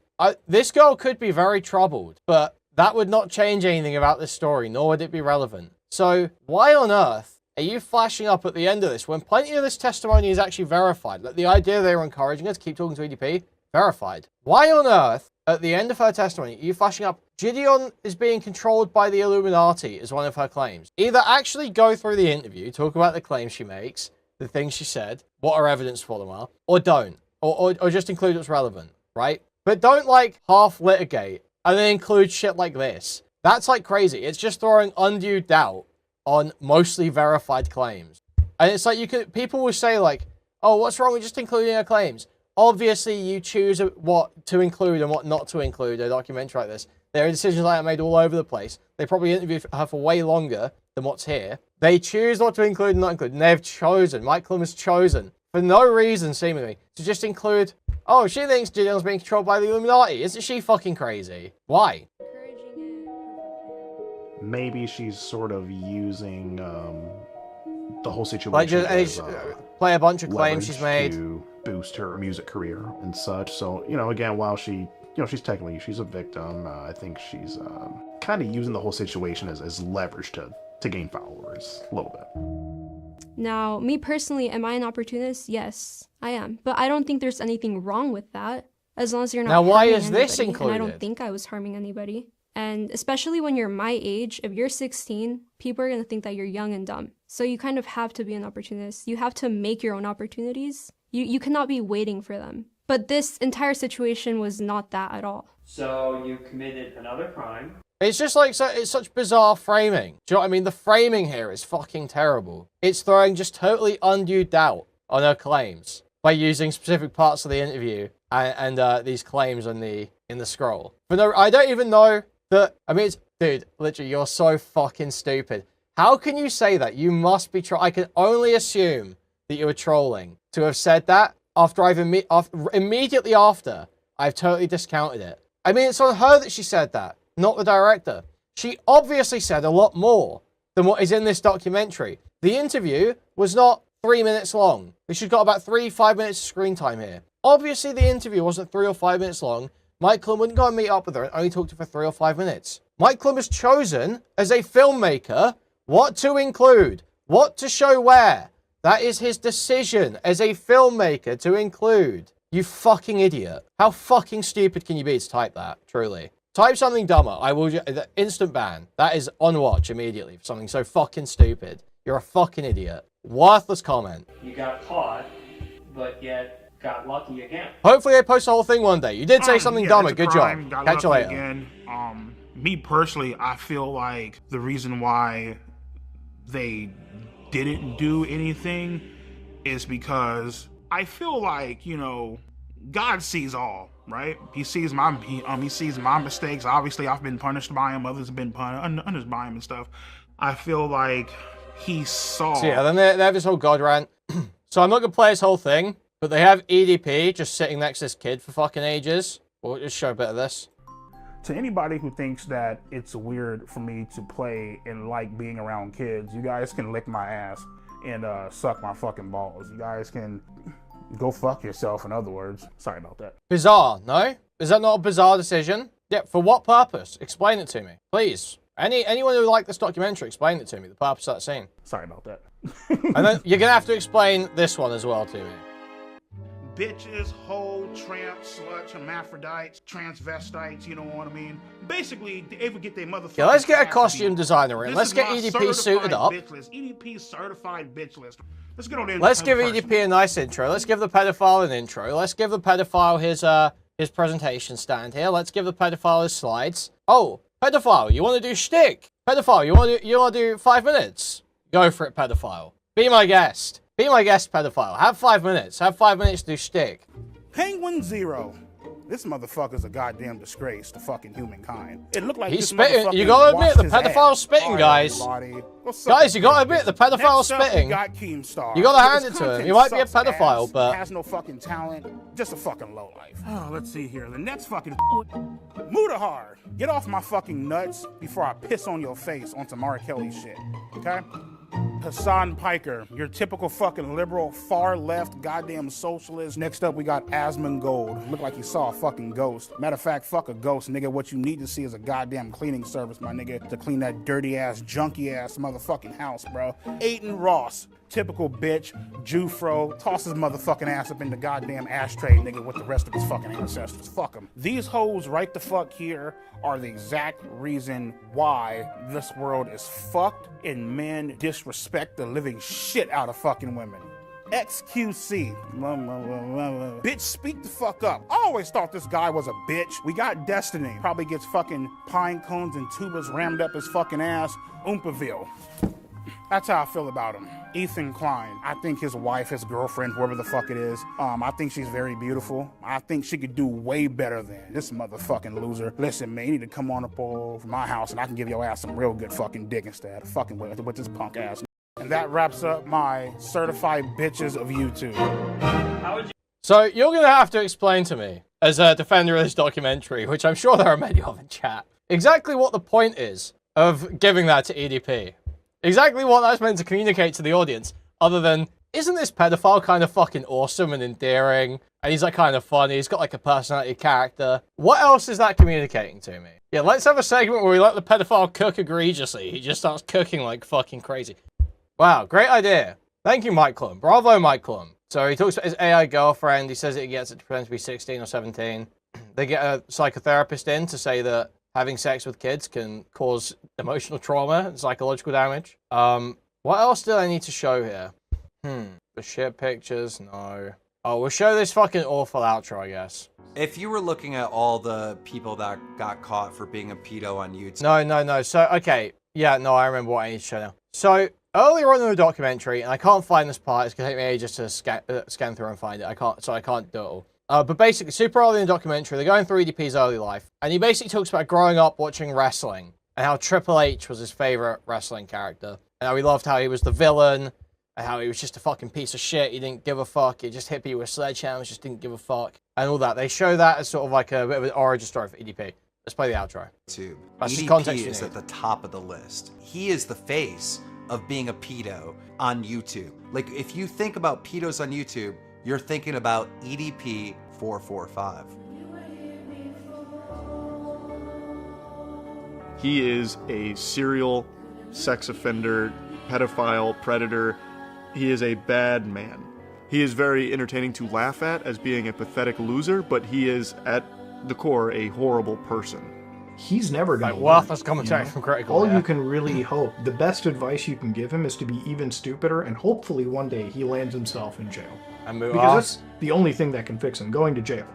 This girl could be very troubled, but that would not change anything about this story, nor would it be relevant. So why on earth are you flashing up at the end of this when plenty of this testimony is actually verified? Like, the idea they were encouraging her to keep talking to EDP, verified. Why on earth, at the end of her testimony, are you flashing up Gideon is being controlled by the Illuminati is one of her claims? Either actually go through the interview, talk about the claims she makes, the things she said, what her evidence for them are, or don't. Or just include what's relevant, right? But don't, like, half litigate and then include shit like this. That's, like, crazy. It's just throwing undue doubt on mostly verified claims. And it's like people will say like, oh, what's wrong with just including her claims? Obviously, you choose what to include and what not to include in a documentary like this. There are decisions like that made all over the place. They probably interviewed her for way longer than what's here. They choose what to include and not include. And they've chosen, Mike Clum has chosen, for no reason seemingly, to just include, oh, she thinks Gideon's being controlled by the Illuminati. Isn't she fucking crazy? Why? Maybe she's sort of using the whole situation Like as, play a bunch of claims she's made to boost her music career and such. So, you know, again, while she's a victim, I think she's kind of using the whole situation as leverage to gain followers a little bit. Now, me personally, am I an opportunist? Yes, I am. But I don't think there's anything wrong with that, as long as you're not Now, why harming is this anybody. included? And I don't think I was harming anybody. And especially when you're my age, if you're 16, people are going to think that you're young and dumb. So you kind of have to be an opportunist. You have to make your own opportunities. You cannot be waiting for them. But this entire situation was not that at all. So you committed another crime. It's just like, it's such bizarre framing. Do you know what I mean? The framing here is fucking terrible. It's throwing just totally undue doubt on her claims by using specific parts of the interview and these claims in the scroll. But no, I don't even know that, I mean, dude, literally, you're so fucking stupid. How can you say that? You must be I can only assume that you were trolling to have said that after immediately after I've totally discounted it. I mean, it's on her that she said that, not the director. She obviously said a lot more than what is in this documentary. The interview was not 3 minutes long. She's got about 3-5 minutes of screen time here. Obviously, the interview wasn't 3 or 5 minutes long. Mike Clum wouldn't go and meet up with her and only talk to her for 3 or 5 minutes. Mike Clum has chosen, as a filmmaker, what to include, what to show where. That is his decision as a filmmaker to include. You fucking idiot. How fucking stupid can you be to type that, truly? Type something dumber. I will instant ban. That is on watch immediately for something so fucking stupid. You're a fucking idiot. Worthless comment. You got caught, but yet got lucky again. Hopefully they post the whole thing one day. You did say something dumber. Good job. Got Catch you lucky later. Again. Me personally, I feel like the reason why they didn't do anything is because I feel like, you know, God sees all, right? He sees my mistakes. Obviously, I've been punished by him. Others have been punished by him and stuff. I feel like he saw. So yeah, then they have this whole God rant. So I'm not gonna play this whole thing, but they have EDP just sitting next to this kid for fucking ages. We'll just show a bit of this. To anybody who thinks that it's weird for me to play and like being around kids, you guys can lick my ass and suck my fucking balls. You guys can go fuck yourself, in other words. Sorry about that. Bizarre, no? Is that not a bizarre decision? Yeah, for what purpose? Explain it to me, please. Anyone who liked this documentary, explain it to me, the purpose of that scene. Sorry about that. And then you're gonna have to explain this one as well to me. Bitches, hoes, tramps, sluts, hermaphrodites, transvestites, you know what I mean? Basically, they ever get their motherfucking. Yeah, let's get a costume designer in. Let's get EDP suited up. EDP certified bitch list. Let's get on there. Let's give EDP a nice intro. Let's give the pedophile an intro. Let's give the pedophile his presentation stand here. Let's give the pedophile his slides. Oh, pedophile, you want to do shtick? Pedophile, you want to do 5 minutes? Go for it, pedophile. Be my guest. Be my guest, pedophile. Have 5 minutes. Have 5 minutes to do shtick. Penguin Zero. This motherfucker's a goddamn disgrace to fucking humankind. It looked like he's spitting. You gotta admit, the pedophile's spitting, guys. Guys, you gotta admit, the pedophile's spitting. You gotta hand it to him. He might be a pedophile, but has no fucking talent. Just a fucking lowlife. Oh, let's see here. The next fucking Mudahar. Get off my fucking nuts before I piss on your face on some R. Kelly shit. Okay? Hassan Piker, your typical fucking liberal, far left, goddamn socialist. Next up, we got Asmongold. Look like he saw a fucking ghost. Matter of fact, fuck a ghost, nigga. What you need to see is a goddamn cleaning service, my nigga, to clean that dirty ass, junky ass motherfucking house, bro. Aiden Ross, typical bitch, Jufro, toss his motherfucking ass up in the goddamn ashtray, nigga, with the rest of his fucking ancestors. Fuck him. These hoes right the fuck here are the exact reason why this world is fucked and men disrespect the living shit out of fucking women. XQC. Bitch, speak the fuck up. I always thought this guy was a bitch. We got Destiny. Probably gets fucking pine cones and tubers rammed up his fucking ass. Oompaville. That's how I feel about him. Ethan Klein. I think his wife, his girlfriend, whoever the fuck it is, I think she's very beautiful. I think she could do way better than this motherfucking loser. Listen, man, you need to come on up over my house and I can give your ass some real good fucking dick instead of fucking with this punk ass. And that wraps up my certified bitches of YouTube. So you're going to have to explain to me, as a defender of this documentary, which I'm sure there are many of in chat, exactly what the point is of giving that to EDP. Exactly what that's meant to communicate to the audience, other than, isn't this pedophile kind of fucking awesome and endearing? And he's like kind of funny, he's got like a personality character. What else is that communicating to me? Yeah, let's have a segment where we let the pedophile cook egregiously. He just starts cooking like fucking crazy. Wow, great idea. Thank you, Mike Clum. Bravo, Mike Clum. So he talks about his AI girlfriend. He says it gets it to pretend to be 16 or 17. They get a psychotherapist in to say that having sex with kids can cause emotional trauma and psychological damage. What else do I need to show here? The shit pictures? No. Oh, we'll show this fucking awful outro, I guess. If you were looking at all the people that got caught for being a pedo on YouTube... No. So, okay. Yeah, no, I remember what I need to show now. So, earlier on in the documentary, and I can't find this part, it's going to take me ages to scan through and find it. I can't do it all. But basically, super early in the documentary, they're going through EDP's early life, and he basically talks about growing up watching wrestling, and how Triple H was his favorite wrestling character, and how he loved how he was the villain, and how he was just a fucking piece of shit, he didn't give a fuck, he just hit people with sledgehammers, just didn't give a fuck, and all that. They show that as sort of like a bit of an origin story for EDP. Let's play the outro. That's just context EDP is at the top of the list. He is the face of being a pedo on YouTube. Like, if you think about pedos on YouTube, you're thinking about EDP445. He is a serial sex offender, pedophile, predator. He is a bad man. He is very entertaining to laugh at as being a pathetic loser, but he is, at the core, a horrible person. He's never going to worthless commentary from Critical. All you can really hope, the best advice you can give him is to be even stupider, and hopefully one day he lands himself in jail. Because that's the only thing that can fix him, going to jail.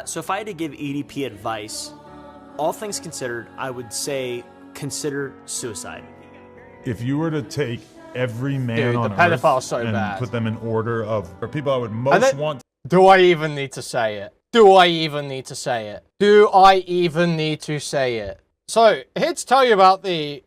So if I had to give EDP advice, all things considered, I would say consider suicide. If you were to take every man on Earth and put them in order of people I would most want... Do I even need to say it? Do I even need to say it? Do I even need to say it? So, here to tell you about the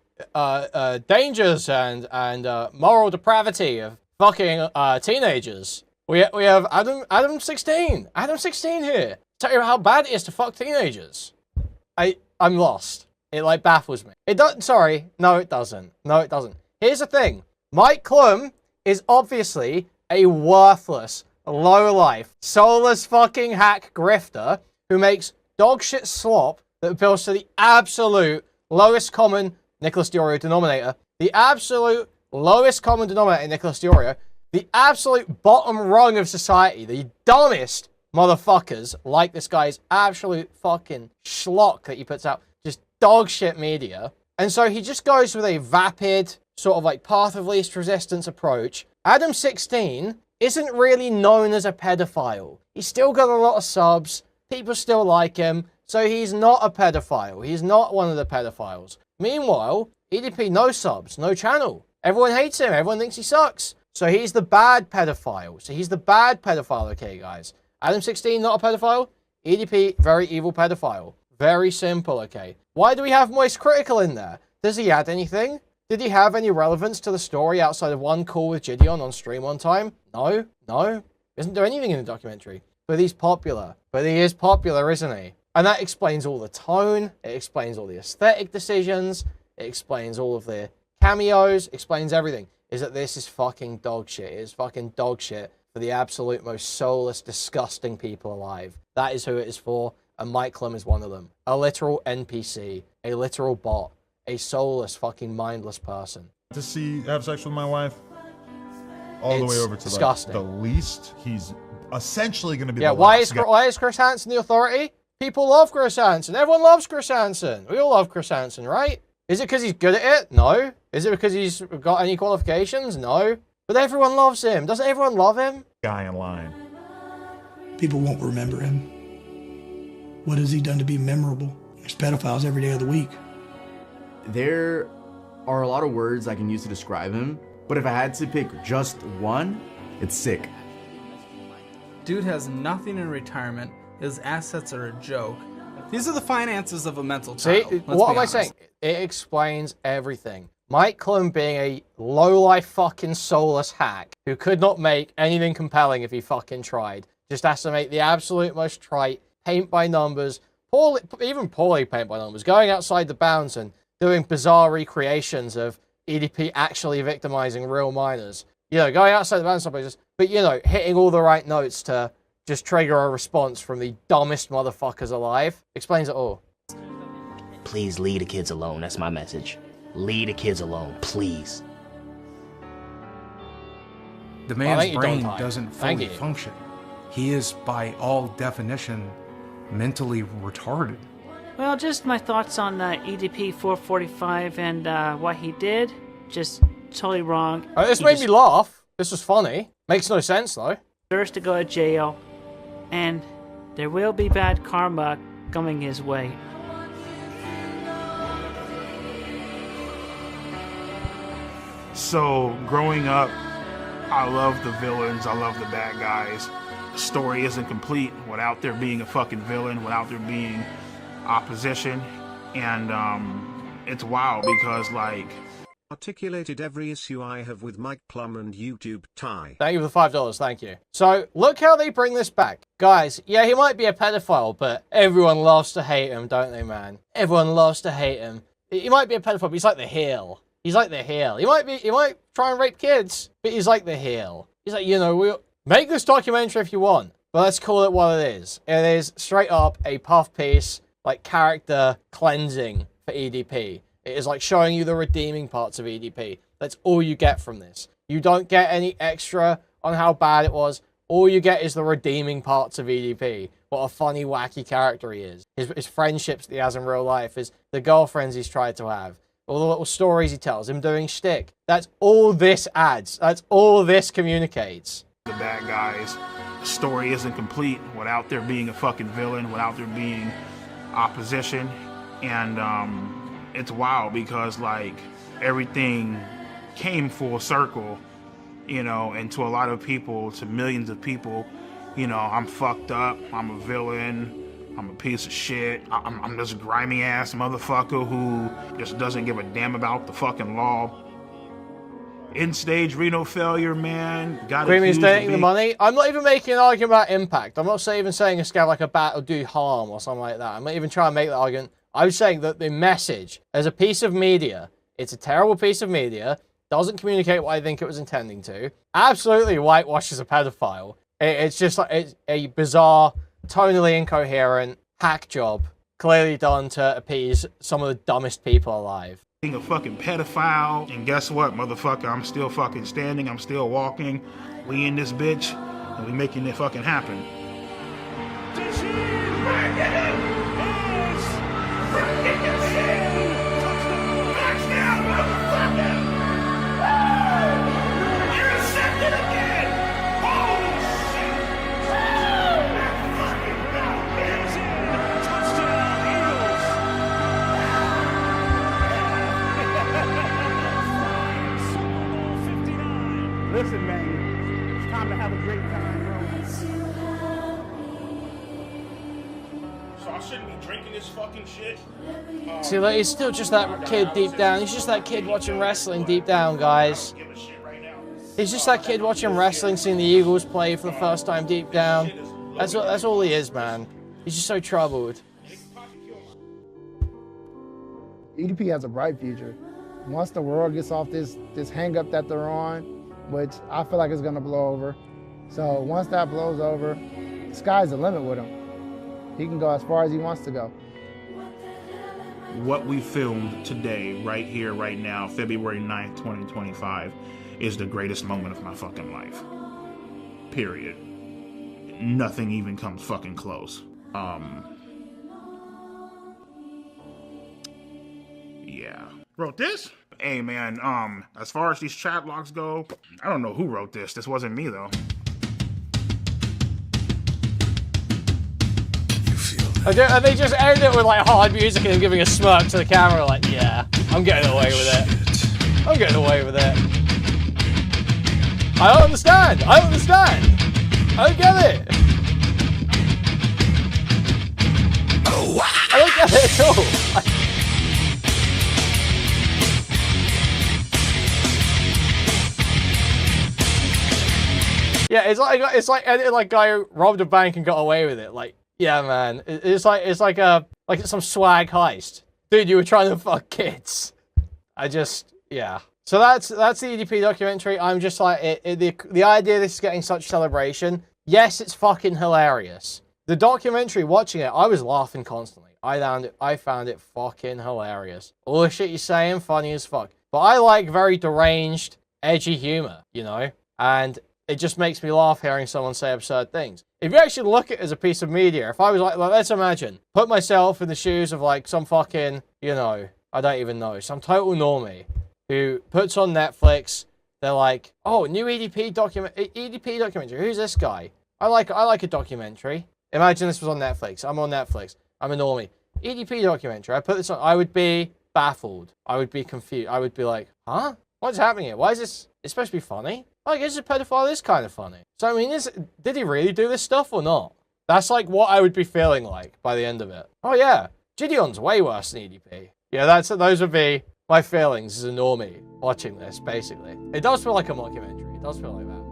dangers and moral depravity of fucking teenagers. We have Adam 16. Adam 16 here. Tell you how bad it is to fuck teenagers. I'm lost. It like baffles me. It doesn't. Sorry. No, it doesn't. No, it doesn't. Here's the thing. Mike Clum is obviously a worthless, low-life, soulless fucking hack grifter who makes dog shit slop that appeals to the absolute lowest common Nicholas Diorio denominator. The absolute lowest common denominator in Nicholas Diorio. The absolute bottom rung of society. The dumbest motherfuckers like this guy's absolute fucking schlock that he puts out. Just dog shit media. And so he just goes with a vapid, sort of like path of least resistance approach. Adam 16 isn't really known as a pedophile. He's still got a lot of subs. People still like him. So he's not a pedophile. He's not one of the pedophiles. Meanwhile, EDP, no subs, no channel. Everyone hates him. Everyone thinks he sucks. So he's the bad pedophile. So he's the bad pedophile, okay, guys? Adam 16, not a pedophile. EDP, very evil pedophile. Very simple, okay? Why do we have Moist Critical in there? Does he add anything? Did he have any relevance to the story outside of one call with Gideon on stream one time? No. Isn't there anything in the documentary? But he's popular. But he is popular, isn't he? And that explains all the tone. It explains all the aesthetic decisions. It explains all of the cameos. Explains everything. Is that this is fucking dog shit. It is fucking dog shit for the absolute most soulless, disgusting people alive. That is who it is for. And Mike Clum is one of them. A literal NPC. A literal bot. A soulless, fucking mindless person. To have sex with my wife, all the way over to disgusting. Like, the least, he's essentially going to be the why is Chris Hansen the authority? People love Chris Hansen. Everyone loves Chris Hansen. We all love Chris Hansen, right? Is it because he's good at it? No. Is it because he's got any qualifications? No. But everyone loves him. Doesn't everyone love him? Guy in line. People won't remember him. What has he done to be memorable? There's pedophiles every day of the week. There are a lot of words I can use to describe him, but if I had to pick just one, it's sick. Dude has nothing in retirement. His assets are a joke. These are the finances of a mental child. See, what am I saying? It explains everything. Mike Clum being a low-life fucking soulless hack who could not make anything compelling if he fucking tried. Just has to make the absolute most trite, paint by numbers, even poorly paint by numbers, going outside the bounds and doing bizarre recreations of EDP actually victimizing real minors. You know, going outside the bounds, but you know, hitting all the right notes to just trigger a response from the dumbest motherfuckers alive. Explains it all. Please leave the kids alone. That's my message. Leave the kids alone, please. The man's brain doesn't fully function. He is, by all definition, mentally retarded. Well, just my thoughts on EDP445 and what he did. Just totally wrong. This made me laugh. This was funny. Makes no sense, though. Deserves to go to jail, and there will be bad karma coming his way. So, growing up, I love the villains, I love the bad guys. The story isn't complete without there being a fucking villain, without there being opposition. And it's wild because, like... Articulated every issue I have with Mike Clum and YouTube Ty. Thank you for the $5, thank you. So, look how they bring this back. Guys, yeah, he might be a pedophile, but everyone loves to hate him, don't they, man? Everyone loves to hate him. He might be a pedophile, but he's like the heel. He's like the heel. He might try and rape kids, but he's like the heel. He's like, you know, we'll make this documentary if you want, but let's call it what it is. It is straight up a puff piece, like character cleansing for EDP. It is like showing you the redeeming parts of EDP. That's all you get from this. You don't get any extra on how bad it was. All you get is the redeeming parts of EDP. What a funny, wacky character he is. His friendships that he has in real life, the girlfriends he's tried to have. All the little stories he tells, him doing shtick. That's all this adds. That's all this communicates. The bad guys. The story isn't complete without there being a fucking villain, without there being opposition. And it's wild because, like, everything came full circle, you know, and to a lot of people, to millions of people, you know, I'm fucked up, I'm a villain, I'm a piece of shit. I'm this grimy ass motherfucker who just doesn't give a damn about the fucking law. End stage renal failure, man. Creamy's donating the money. I'm not even making an argument about impact. I'm not even saying a scab like a bat will do harm or something like that. I'm not even trying to make that argument. I'm saying that the message as a piece of media, it's a terrible piece of media, doesn't communicate what I think it was intending to, absolutely whitewashes a pedophile. It's just like it's a bizarre, tonally incoherent hack job, clearly done to appease some of the dumbest people alive. Being a fucking pedophile, and guess what, motherfucker? I'm still fucking standing, I'm still walking. We in this bitch, and we making it fucking happen. Listen, man, it's time to have a great time, bro. So I shouldn't be drinking this fucking shit? See, like, he's still just that kid deep down. He's just that kid watching wrestling deep down, guys. He's just that kid watching wrestling, seeing the Eagles play for the first time deep down. That's all he is, man. He's just so troubled. EDP has a bright future. Once the world gets off this hang up that they're on, which I feel like is gonna blow over. So once that blows over, the sky's the limit with him. He can go as far as he wants to go. What we filmed today, right here, right now, February 9th, 2025, is the greatest moment of my fucking life. Period. Nothing even comes fucking close. Yeah. Wrote this? Hey man, as far as these chat logs go, I don't know who wrote this. This wasn't me though. And they just end it with like hard music and giving a smirk to the camera like, yeah, I'm getting away with it. I'm getting away with it. I don't understand. I don't understand. I don't get it. I don't get it at all. Yeah, it's like editing like guy who robbed a bank and got away with it. Like, yeah, man, it's like it's some swag heist, dude. You were trying to fuck kids. Yeah. So that's the EDP documentary. I'm just like the idea this is getting such celebration. Yes, it's fucking hilarious. The documentary, watching it, I was laughing constantly. I found it fucking hilarious. All the shit you're saying, funny as fuck. But I like very deranged, edgy humor, you know, and it just makes me laugh hearing someone say absurd things. If you actually look at it as a piece of media, if I was like, let's imagine, put myself in the shoes of like some fucking, you know, I don't even know, some total normie who puts on Netflix, they're like, oh, new EDP documentary, who's this guy? I like a documentary. Imagine this was on Netflix. I'm on Netflix. I'm a normie. EDP documentary. I put this on. I would be baffled. I would be confused. I would be like, huh? What's happening here? Why is this? It's supposed to be funny. I guess a pedophile is kind of funny. So, I mean, did he really do this stuff or not? That's like what I would be feeling like by the end of it. Oh, yeah. Gideon's way worse than EDP. Yeah, those would be my feelings as a normie watching this, basically. It does feel like a mockumentary. It does feel like that.